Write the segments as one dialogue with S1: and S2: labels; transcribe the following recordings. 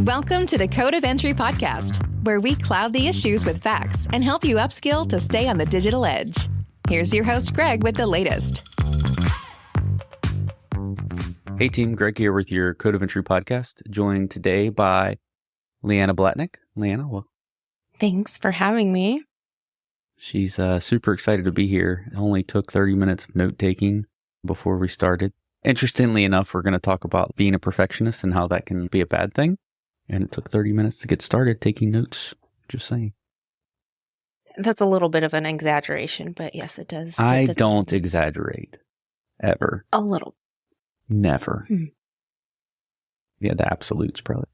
S1: Welcome to the Code of Entry podcast, where we cloud the issues with facts and help you upskill to stay on the digital edge. Here's your host, Greg, with the latest.
S2: Hey team, Greg here with your Code of Entry podcast, joined today by Leanna Blatnick. Leanna, well,
S3: thanks for having me.
S2: She's super excited to be here. It only took 30 minutes of note-taking before we started. Interestingly enough, we're going to talk about being a perfectionist and how that can be a bad thing. And it took 30 minutes to get started taking notes, just saying.
S3: That's a little bit of an exaggeration, but yes, it does.
S2: I don't exaggerate. Ever.
S3: A little.
S2: Never. Yeah, the absolutes probably.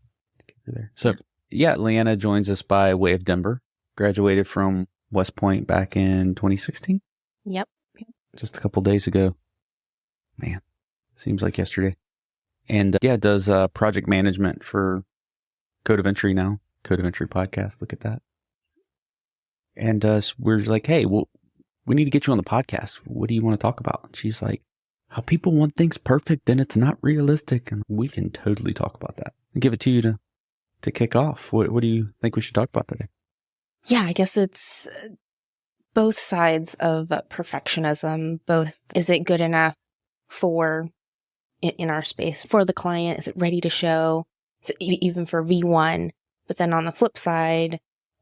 S2: There. So, yeah, Leanna joins us by way of Denver. Graduated from West Point back in 2016.
S3: Yep.
S2: Just a couple days ago. Man, seems like yesterday. And does project management for Code of Entry now. Code of Entry podcast. Look at that. And we're like, hey, well, we need to get you on the podcast. What do you want to talk about? And she's like, how people want things perfect and it's not realistic. And we can totally talk about that. And give it to you to kick off. What do you think we should talk about today?
S3: Yeah, I guess it's both sides of perfectionism. Both, is it good enough for, in our space, for the client? Is it ready to show? Even for V1, but then on the flip side,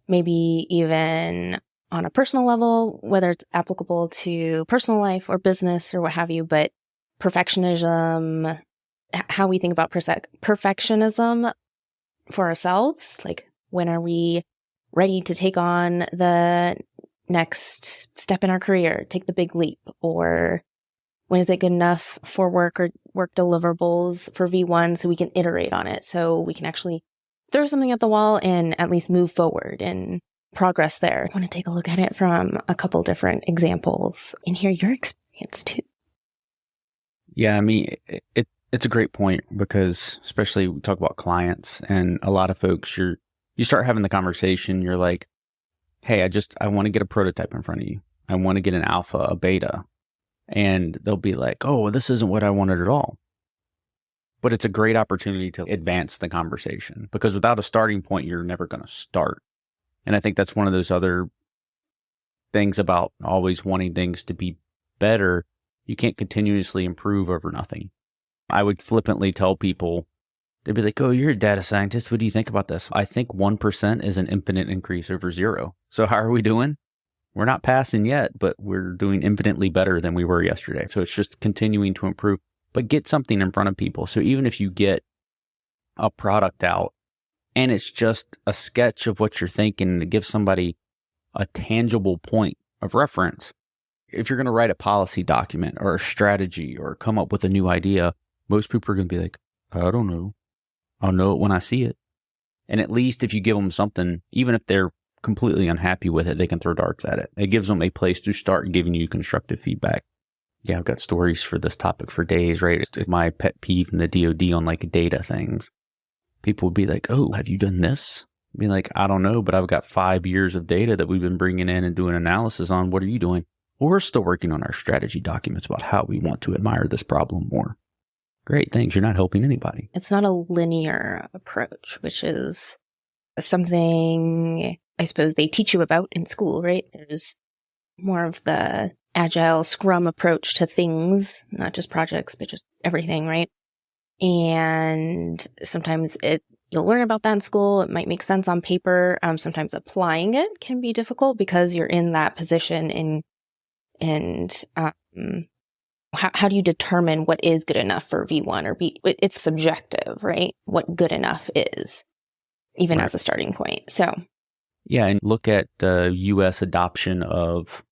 S3: maybe even on a personal level, whether it's applicable to personal life or business or what have you, but perfectionism, how we think about perfectionism for ourselves, like when are we ready to take on the next step in our career, take the big leap, or when is it good enough for work or work deliverables for V1 so we can iterate on it, so we can actually throw something at the wall and at least move forward and progress there. I want to take a look at it from a couple different examples and hear your experience too.
S2: Yeah, I mean, it's a great point because especially we talk about clients and a lot of folks, you start having the conversation, you're like, hey, I want to get a prototype in front of you. I want to get an alpha, a beta. And they'll be like, oh, this isn't what I wanted at all. But it's a great opportunity to advance the conversation because without a starting point, you're never going to start. And I think that's one of those other things about always wanting things to be better. You can't continuously improve over nothing. I would flippantly tell people, they'd be like, oh, you're a data scientist. What do you think about this? I think 1% is an infinite increase over 0. So how are we doing? We're not passing yet, but we're doing infinitely better than we were yesterday. So it's just continuing to improve, but get something in front of people. So even if you get a product out and it's just a sketch of what you're thinking and it gives somebody a tangible point of reference, if you're going to write a policy document or a strategy or come up with a new idea, most people are going to be like, I don't know. I'll know it when I see it. And at least if you give them something, even if they're completely unhappy with it, they can throw darts at it. It gives them a place to start giving you constructive feedback. Yeah, I've got stories for this topic for days, right? It's my pet peeve in the DoD on like data things. People would be like, oh, have you done this? I'd be like, I don't know, but I've got 5 years of data that we've been bringing in and doing analysis on. What are you doing? Well, we're still working on our strategy documents about how we want to admire this problem more. Great, thanks. You're not helping anybody.
S3: It's not a linear approach, which is something I suppose they teach you about in school, right? There's more of the agile scrum approach to things, not just projects, but just everything, right? And sometimes you'll learn about that in school. It might make sense on paper. Sometimes applying it can be difficult because you're in that position and how do you determine what is good enough for V1 or B? It's subjective, right? What good enough is, even as a starting point. So.
S2: Yeah, and look at the U.S. adoption of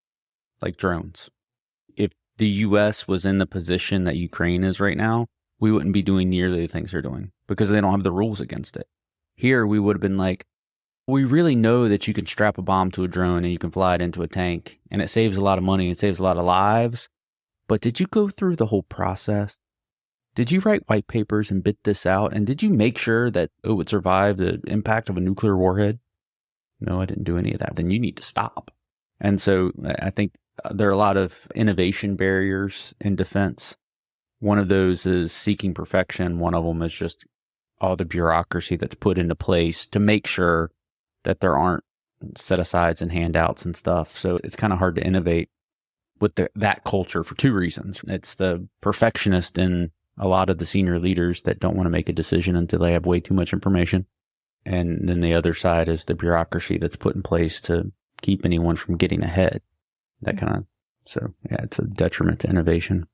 S2: like drones. If the U.S. was in the position that Ukraine is right now, we wouldn't be doing nearly the things they're doing because they don't have the rules against it. Here, we would have been like, we really know that you can strap a bomb to a drone and you can fly it into a tank and it saves a lot of money, it saves a lot of lives. But did you go through the whole process? Did you write white papers and bid this out? And did you make sure that it would survive the impact of a nuclear warhead? No, I didn't do any of that. Then you need to stop. And so I think there are a lot of innovation barriers in defense. One of those is seeking perfection. One of them is just all the bureaucracy that's put into place to make sure that there aren't set-asides and handouts and stuff. So it's kind of hard to innovate with that culture for two reasons. It's the perfectionist in a lot of the senior leaders that don't want to make a decision until they have way too much information. And then the other side is the bureaucracy that's put in place to keep anyone from getting ahead. So yeah, it's a detriment to innovation.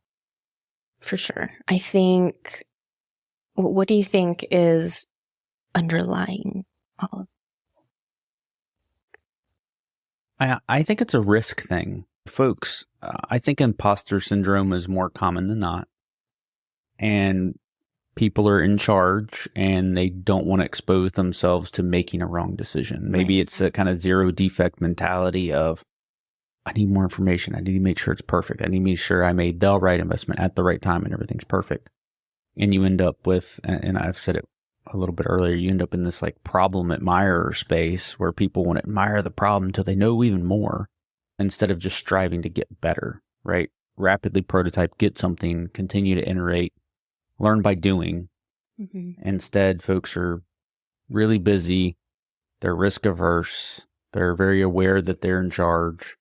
S3: For sure. I think, what do you think is underlying all of
S2: I think it's a risk thing. Folks, I think imposter syndrome is more common than not. And people are in charge and they don't want to expose themselves to making a wrong decision. Maybe it's a kind of zero defect mentality of, I need more information. I need to make sure it's perfect. I need to make sure I made the right investment at the right time and everything's perfect. And you end up with, and I've said it a little bit earlier, you end up in this like problem admirer space where people want to admire the problem until they know even more instead of just striving to get better, right? Rapidly prototype, get something, continue to iterate, learn by doing. Mm-hmm. Instead, folks are really busy. They're risk averse. They're very aware that they're in charge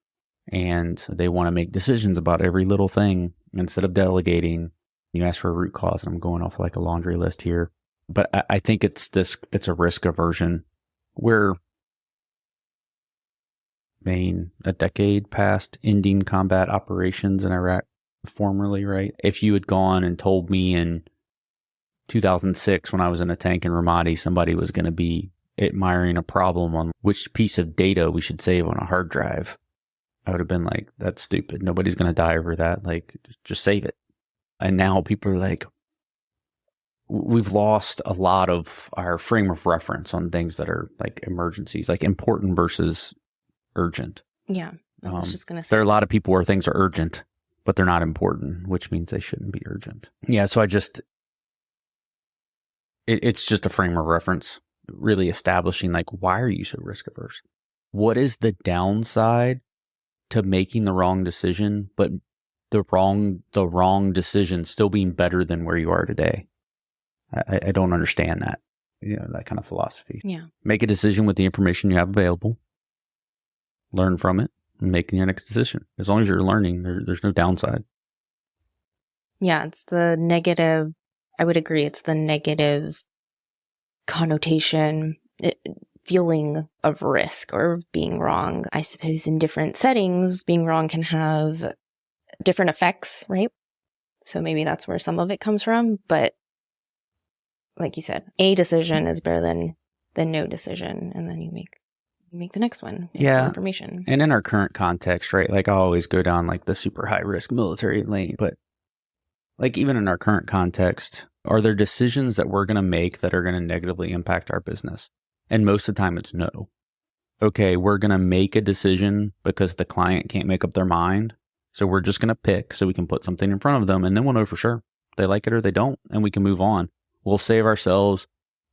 S2: and they want to make decisions about every little thing instead of delegating. You ask for a root cause, and I'm going off like a laundry list here. But I think it's a risk aversion. We're a decade past ending combat operations in Iraq formerly, right? If you had gone and told me in 2006 when I was in a tank in Ramadi, somebody was going to be admiring a problem on which piece of data we should save on a hard drive, I would have been like, that's stupid. Nobody's going to die over that. Like, just save it. And now people are like, we've lost a lot of our frame of reference on things that are like emergencies, like important versus urgent.
S3: Yeah. I was just going to say.
S2: There are a lot of people where things are urgent, but they're not important, which means they shouldn't be urgent. Yeah. So it's just a frame of reference, really establishing like, why are you so risk averse? What is the downside to making the wrong decision, but the wrong decision still being better than where you are today? I don't understand that, that kind of philosophy.
S3: Yeah.
S2: Make a decision with the information you have available, learn from it, and make your next decision. As long as you're learning, there's no downside.
S3: Yeah, it's the negative. I would agree. It's the negative connotation, feeling of risk or of being wrong. I suppose in different settings, being wrong can have different effects, right? So maybe that's where some of it comes from. But like you said, a decision is better than no decision. And then you make the next one.
S2: Yeah.
S3: Information.
S2: And in our current context, right? Like I always go down like the super high risk military lane, but like even in our current context, are there decisions that we're going to make that are going to negatively impact our business? And most of the time it's no. Okay, we're going to make a decision because the client can't make up their mind. So we're just going to pick so we can put something in front of them and then we'll know for sure they like it or they don't and we can move on. We'll save ourselves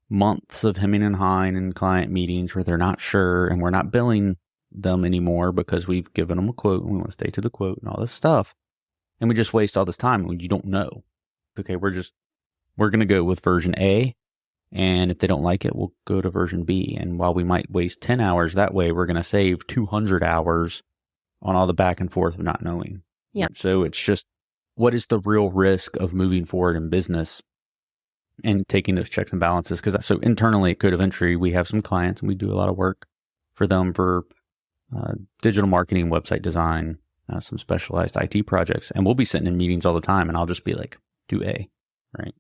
S2: months of hemming and hawing in client meetings where they're not sure and we're not billing them anymore because we've given them a quote and we want to stay to the quote and all this stuff. And we just waste all this time when you don't know. Okay, we're going to go with version A. And if they don't like it, we'll go to version B. And while we might waste 10 hours that way, we're going to save 200 hours on all the back and forth of not knowing.
S3: Yeah.
S2: So it's just, what is the real risk of moving forward in business and taking those checks and balances? Because so internally at Code of Entry, we have some clients and we do a lot of work for them for digital marketing, website design, some specialized IT projects. And we'll be sitting in meetings all the time and I'll just be like, do A, right?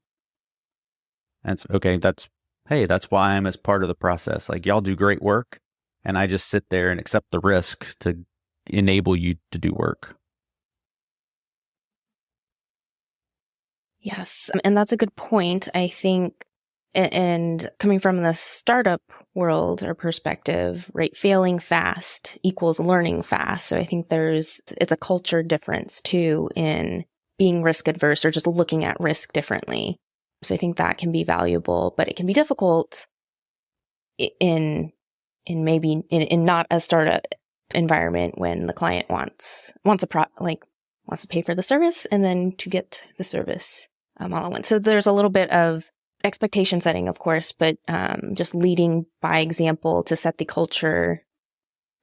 S2: That's okay. That's why I'm as part of the process. Like y'all do great work and I just sit there and accept the risk to enable you to do work.
S3: Yes. And that's a good point. I think, and coming from the startup world or perspective, right? Failing fast equals learning fast. So I think it's a culture difference too in being risk adverse or just looking at risk differently. So I think that can be valuable, but it can be difficult in not a startup environment when the client wants to pay for the service and then to get the service all at once. So there's a little bit of expectation setting, of course, but just leading by example to set the culture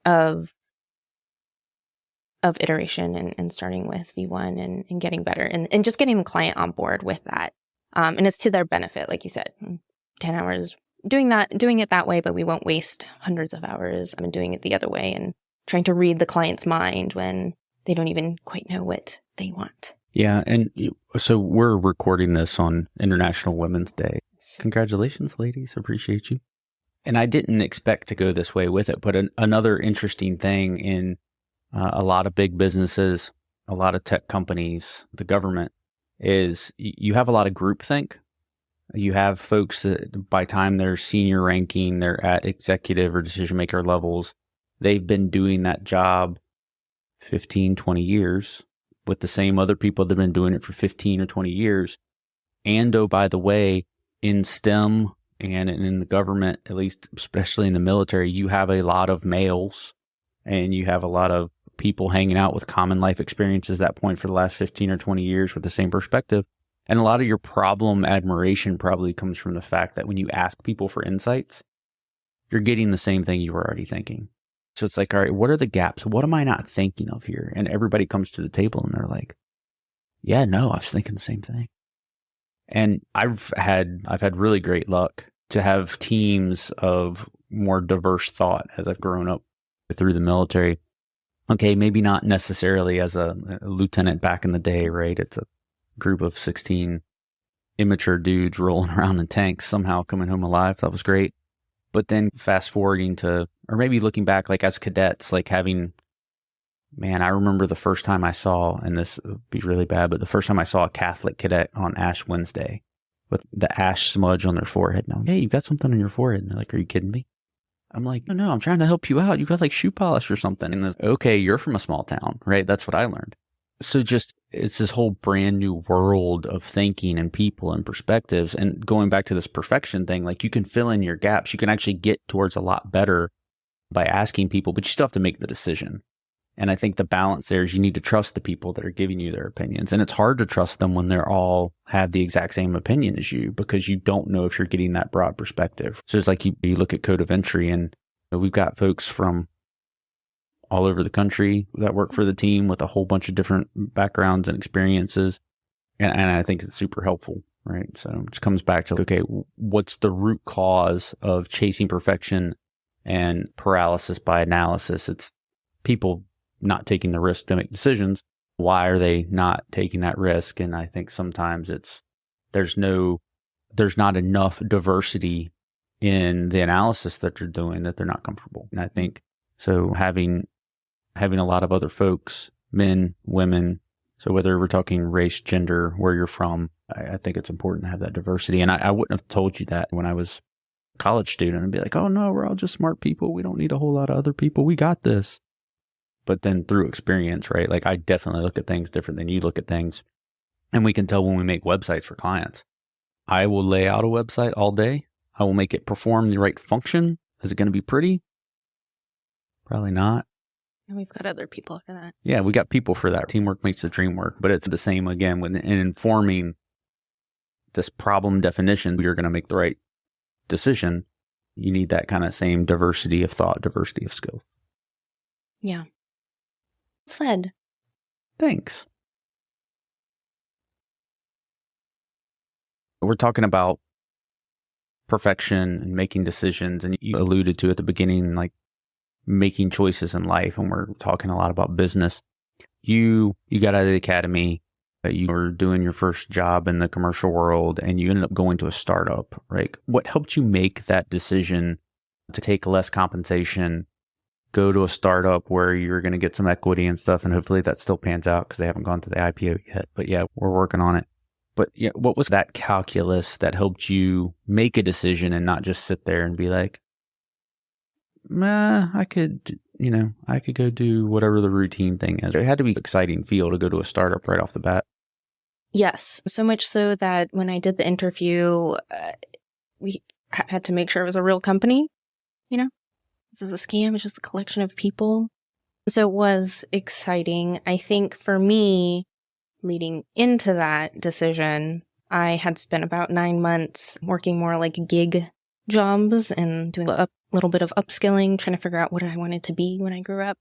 S3: of iteration and starting with V1 and getting better and just getting the client on board with that. And it's to their benefit, like you said, 10 hours doing it that way, but we won't waste hundreds of hours doing it the other way and trying to read the client's mind when they don't even quite know what they want.
S2: Yeah. And so we're recording this on International Women's Day. Congratulations, ladies. Appreciate you. And I didn't expect to go this way with it, but another interesting thing in a lot of big businesses, a lot of tech companies, the government, is you have a lot of groupthink. You have folks that by the time they're senior ranking, they're at executive or decision maker levels. They've been doing that job 15, 20 years with the same other people that have been doing it for 15 or 20 years. And oh, by the way, in STEM and in the government, at least especially in the military, you have a lot of males and you have a lot of people hanging out with common life experiences at that point for the last 15 or 20 years with the same perspective. And a lot of your problem admiration probably comes from the fact that when you ask people for insights, you're getting the same thing you were already thinking. So it's like, all right, what are the gaps? What am I not thinking of here? And everybody comes to the table and they're like, yeah, no, I was thinking the same thing. And I've had really great luck to have teams of more diverse thought as I've grown up through the military. Okay, maybe not necessarily as a lieutenant back in the day, right? It's a group of 16 immature dudes rolling around in tanks, somehow coming home alive. That was great. But then fast forwarding to, or maybe looking back, like as cadets, like having, man, I remember the first time I saw, and this would be really bad, but the first time I saw a Catholic cadet on Ash Wednesday with the ash smudge on their forehead. And I'm, hey, you've got something on your forehead. And they're like, are you kidding me? I'm like, no, I'm trying to help you out. You got like shoe polish or something. And okay, you're from a small town, right? That's what I learned. So just, it's this whole brand new world of thinking and people and perspectives. And going back to this perfection thing, like you can fill in your gaps. You can actually get towards a lot better by asking people, but you still have to make the decision. And I think the balance there is you need to trust the people that are giving you their opinions. And it's hard to trust them when they're all have the exact same opinion as you because you don't know if you're getting that broad perspective. So it's like you look at Code of Entry and we've got folks from all over the country that work for the team with a whole bunch of different backgrounds and experiences. And I think it's super helpful, right? So it just comes back to, okay, what's the root cause of chasing perfection and paralysis by analysis? It's people not taking the risk to make decisions. Why are they not taking that risk? And I think sometimes there's not enough diversity in the analysis that they're doing that they're not comfortable. And I think so having a lot of other folks, men, women, so whether we're talking race, gender, where you're from, I think it's important to have that diversity. And I wouldn't have told you that when I was a college student. I'd be like, oh no, we're all just smart people. We don't need a whole lot of other people. We got this. But then through experience, right? Like I definitely look at things different than you look at things. And we can tell when we make websites for clients. I will lay out a website all day. I will make it perform the right function. Is it going to be pretty? Probably not.
S3: And we've got other people for that.
S2: Yeah, we got people for that. Teamwork makes the dream work. But it's the same again in informing this problem definition. You're going to make the right decision. You need that kind of same diversity of thought, diversity of skill.
S3: Yeah. Said.
S2: Thanks. We're talking about perfection and making decisions, and you alluded to at the beginning, like making choices in life, and we're talking a lot about business. You got out of the academy, you were doing your first job in the commercial world, and you ended up going to a startup, right? What helped you make that decision to take less compensation, go to a startup where you're going to get some equity and stuff, and hopefully that still pans out because they haven't gone to the IPO yet. But yeah, we're working on it. But yeah, what was that calculus that helped you make a decision and not just sit there and be like, I could go do whatever the routine thing is. It had to be an exciting feel to go to a startup right off the bat.
S3: Yes, so much so that when I did the interview, we had to make sure it was a real company, This is a scam. It's just a collection of people. So it was exciting. I think for me, leading into that decision, I had spent about 9 months working more like gig jobs and doing a little bit of upskilling, trying to figure out what I wanted to be when I grew up.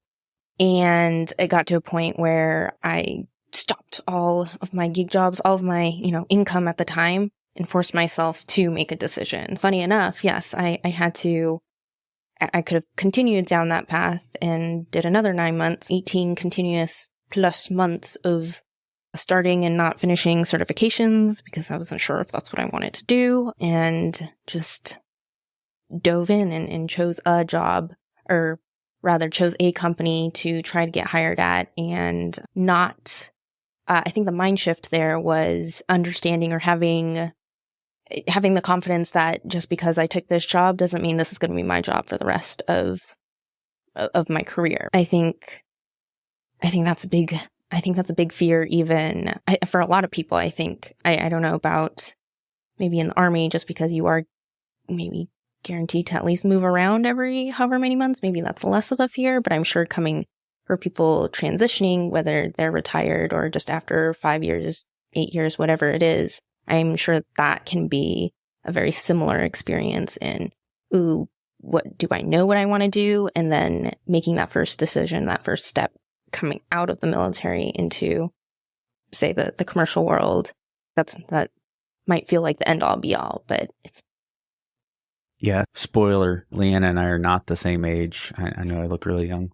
S3: And it got to a point where I stopped all of my gig jobs, all of my, income at the time, and forced myself to make a decision. Funny enough, yes, I could have continued down that path and did another 9 months, 18 continuous plus months of starting and not finishing certifications because I wasn't sure if that's what I wanted to do, and just dove in and chose a job, or rather chose a company to try to get hired at, and not, I think the mind shift there was understanding or having the confidence that just because I took this job doesn't mean this is going to be my job for the rest of my career. I think that's a big fear, even for a lot of people. I think, I don't know about maybe in the Army, just because you are maybe guaranteed to at least move around every however many months, maybe that's less of a fear, but I'm sure coming for people transitioning, whether they're retired or just after 5 years, 8 years, whatever it is, I'm sure that can be a very similar experience in, what do I know what I want to do? And then making that first decision, that first step, coming out of the military into, say, the commercial world. That might feel like the end all be all, but it's.
S2: Yeah. Spoiler, Leanna and I are not the same age. I know I look really young,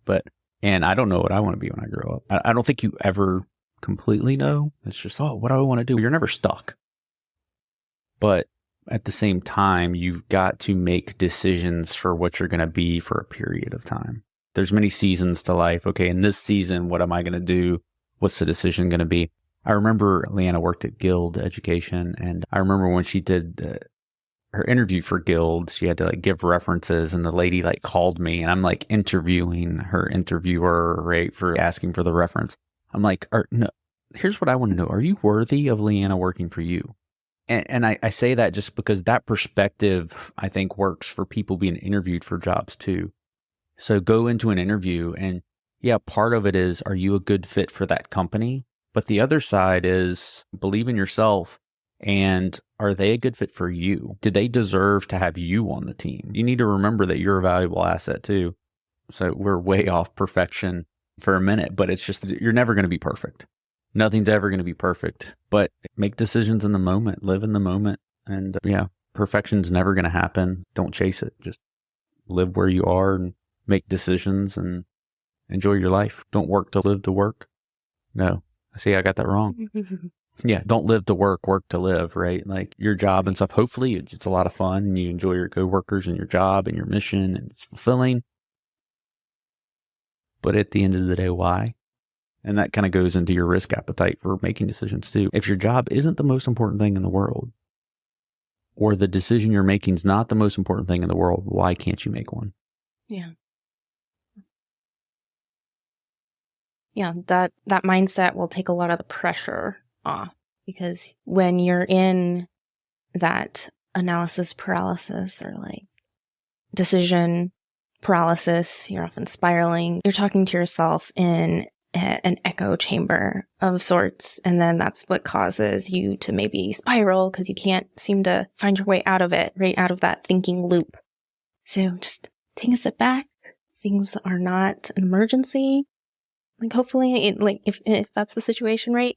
S2: and I don't know what I want to be when I grow up. I don't think you ever completely know. It's just, what do I want to do? You're never stuck. But at the same time, you've got to make decisions for what you're going to be for a period of time. There's many seasons to life. Okay, in this season, what am I going to do? What's the decision going to be? I remember Leanna worked at Guild Education, and I remember when she did her interview for Guild, she had to give references, and the lady called me, and I'm interviewing her interviewer, right, for asking for the reference. I'm like, no, here's what I want to know. Are you worthy of Leanna working for you? And I say that just because that perspective, I think, works for people being interviewed for jobs too. So go into an interview and, part of it is, are you a good fit for that company? But the other side is, believe in yourself, and are they a good fit for you? Do they deserve to have you on the team? You need to remember that you're a valuable asset too. So we're way off perfection for a minute, but it's just that you're never going to be perfect. Nothing's ever going to be perfect, but make decisions in the moment, live in the moment. And perfection's never going to happen. Don't chase it. Just live where you are and make decisions and enjoy your life. Don't work to live to work. No, see, I got that wrong. Yeah. Don't live to work to live, right? Your job and stuff. Hopefully it's a lot of fun and you enjoy your coworkers and your job and your mission and it's fulfilling. But at the end of the day, why? And that kind of goes into your risk appetite for making decisions too. If your job isn't the most important thing in the world, or the decision you're making is not the most important thing in the world, why can't you make one?
S3: Yeah. Yeah, that mindset will take a lot of the pressure off, because when you're in that analysis paralysis or decision paralysis, you're often spiraling. You're talking to yourself in an echo chamber of sorts. And then that's what causes you to maybe spiral because you can't seem to find your way out of it, right out of that thinking loop. So just take a step back. Things are not an emergency. Hopefully, if that's the situation, right?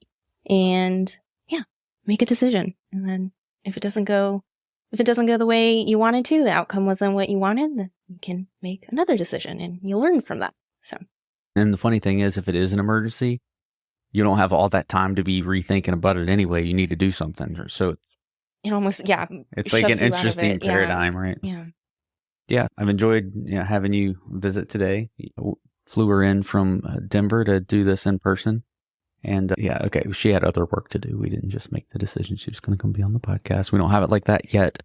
S3: And make a decision. And then if it doesn't go the way you wanted to, the outcome wasn't what you wanted, then you can make another decision and you'll learn from that. So.
S2: And the funny thing is, if it is an emergency, you don't have all that time to be rethinking about it anyway. You need to do something. So
S3: it almost,
S2: it's an interesting paradigm, right?
S3: Yeah.
S2: Yeah. I've enjoyed having you visit today. Flew her in from Denver to do this in person. And okay, she had other work to do. We didn't just make the decision she was going to come be on the podcast. We don't have it like that yet.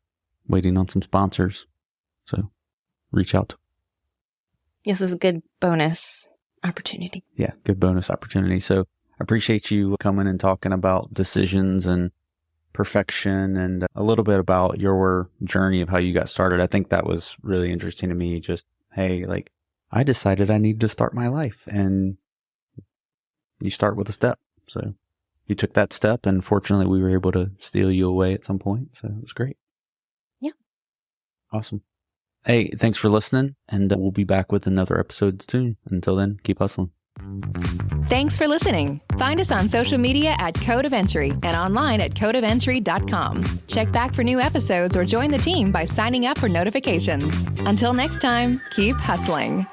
S2: Waiting on some sponsors. So reach out.
S3: Yes, this is a good bonus opportunity.
S2: Yeah, good bonus opportunity. So I appreciate you coming and talking about decisions and perfection and a little bit about your journey of how you got started. I think that was really interesting to me. Just, hey, I decided I need to start my life, and you start with a step. So you took that step, and fortunately we were able to steal you away at some point. So it was great.
S3: Yeah.
S2: Awesome. Hey, thanks for listening, and we'll be back with another episode soon. Until then, keep hustling.
S1: Thanks for listening. Find us on social media at Code of Entry and online at codeofentry.com. Check back for new episodes or join the team by signing up for notifications. Until next time, keep hustling.